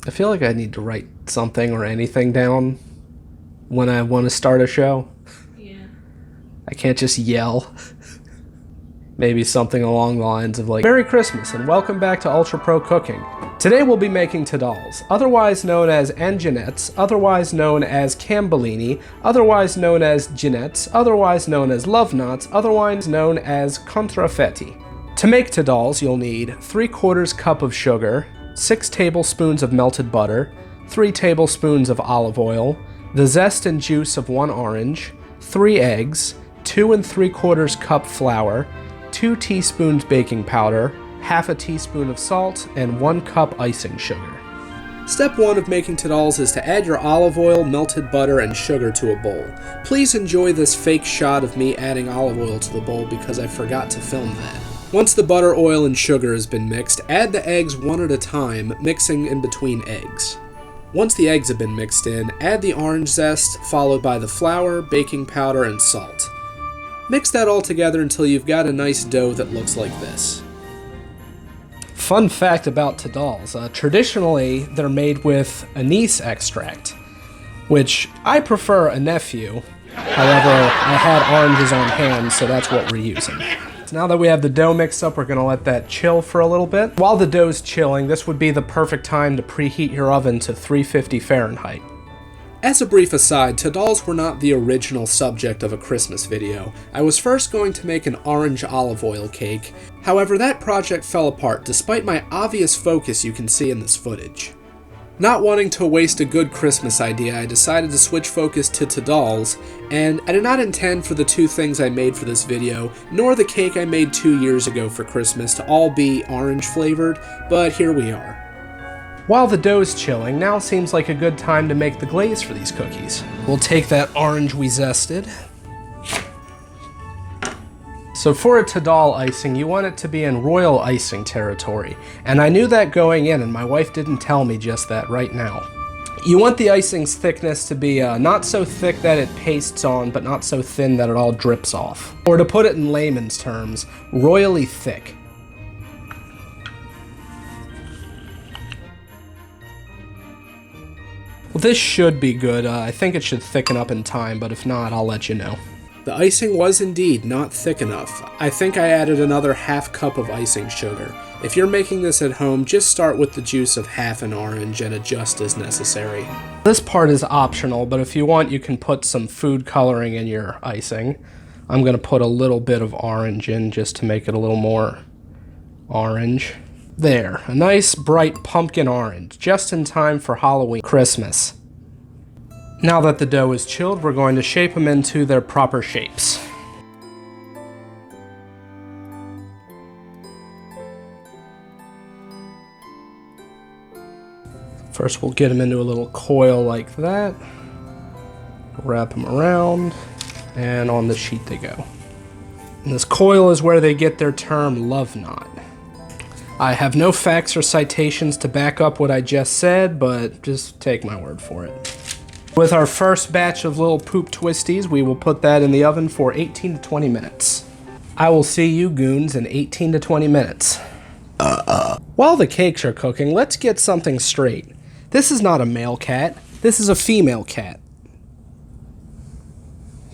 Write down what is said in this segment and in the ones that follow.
I feel like I need to write something or anything down when I want to start a show. Yeah. I can't just yell. Maybe something along the lines of like, Merry Christmas and welcome back to Ultra Pro Cooking. Today we'll be making Tadals, otherwise known as anginettes, otherwise known as cambellini, otherwise known as ginettes, otherwise known as love knots, otherwise known as contrafetti. To make Tadals, you'll need 3/4 cup of sugar, 6 tablespoons of melted butter, 3 tablespoons of olive oil, the zest and juice of 1 orange, 3 eggs, 2 3/4 cup flour, 2 teaspoons baking powder, half a teaspoon of salt, and 1 cup icing sugar. Step 1 of making Tadals is to add your olive oil, melted butter, and sugar to a bowl. Please enjoy this fake shot of me adding olive oil to the bowl because I forgot to film that. Once the butter, oil, and sugar has been mixed, add the eggs one at a time, mixing in between eggs. Once the eggs have been mixed in, add the orange zest, followed by the flour, baking powder, and salt. Mix that all together until you've got a nice dough that looks like this. Fun fact about Tadals, traditionally they're made with anise extract, which I prefer a nephew. However, I had oranges on hand, so that's what we're using. So now that we have the dough mixed up, we're going to let that chill for a little bit. While the dough's chilling, this would be the perfect time to preheat your oven to 350 Fahrenheit. As a brief aside, Tadals were not the original subject of a Christmas video. I was first going to make an orange olive oil cake. However, that project fell apart despite my obvious focus you can see in this footage. Not wanting to waste a good Christmas idea, I decided to switch focus to Tadals, and I did not intend for the 2 things I made for this video, nor the cake I made 2 years ago for Christmas to all be orange flavored, but here we are. While the dough's chilling, now seems like a good time to make the glaze for these cookies. We'll take that orange we zested. So for a Tadal icing, you want it to be in royal icing territory. And I knew that going in, and my wife didn't tell me just that right now. You want the icing's thickness to be not so thick that it pastes on, but not so thin that it all drips off. Or to put it in layman's terms, royally thick. Well, this should be good. I think it should thicken up in time, but if not, I'll let you know. The icing was indeed not thick enough. I think I added another half cup of icing sugar. If you're making this at home, just start with the juice of half an orange and adjust as necessary. This part is optional, but if you want, you can put some food coloring in your icing. I'm going to put a little bit of orange in just to make it a little more orange. There, a nice bright pumpkin orange, just in time for Halloween, Christmas. Now that the dough is chilled, we're going to shape them into their proper shapes. First we'll get them into a little coil like that, wrap them around, and on the sheet they go. And this coil is where they get their term love knot. I have no facts or citations to back up what I just said, but just take my word for it. With our first batch of little poop twisties, we will put that in the oven for 18 to 20 minutes. I will see you goons in 18 to 20 minutes. While the cakes are cooking, let's get something straight. This is not a male cat, this is a female cat.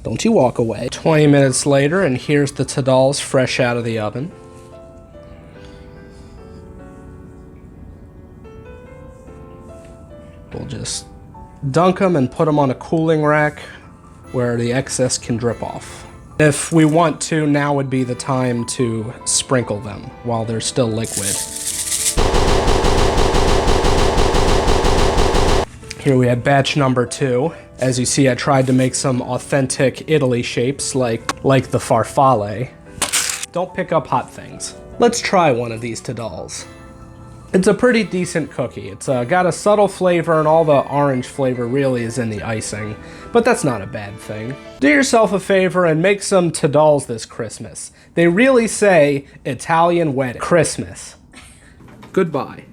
Don't you walk away. 20 minutes later, and here's the Tadals fresh out of the oven. We'll just dunk them and put them on a cooling rack where the excess can drip off. If we want to, now would be the time to sprinkle them while they're still liquid. Here we have batch number 2. As you see, I tried to make some authentic Italy shapes like the farfalle. Don't pick up hot things. Let's try one of these Tadals. It's a pretty decent cookie. It's got a subtle flavor, and all the orange flavor really is in the icing, but that's not a bad thing. Do yourself a favor and make some Tadals this Christmas. They really say Italian wedding Christmas. Goodbye.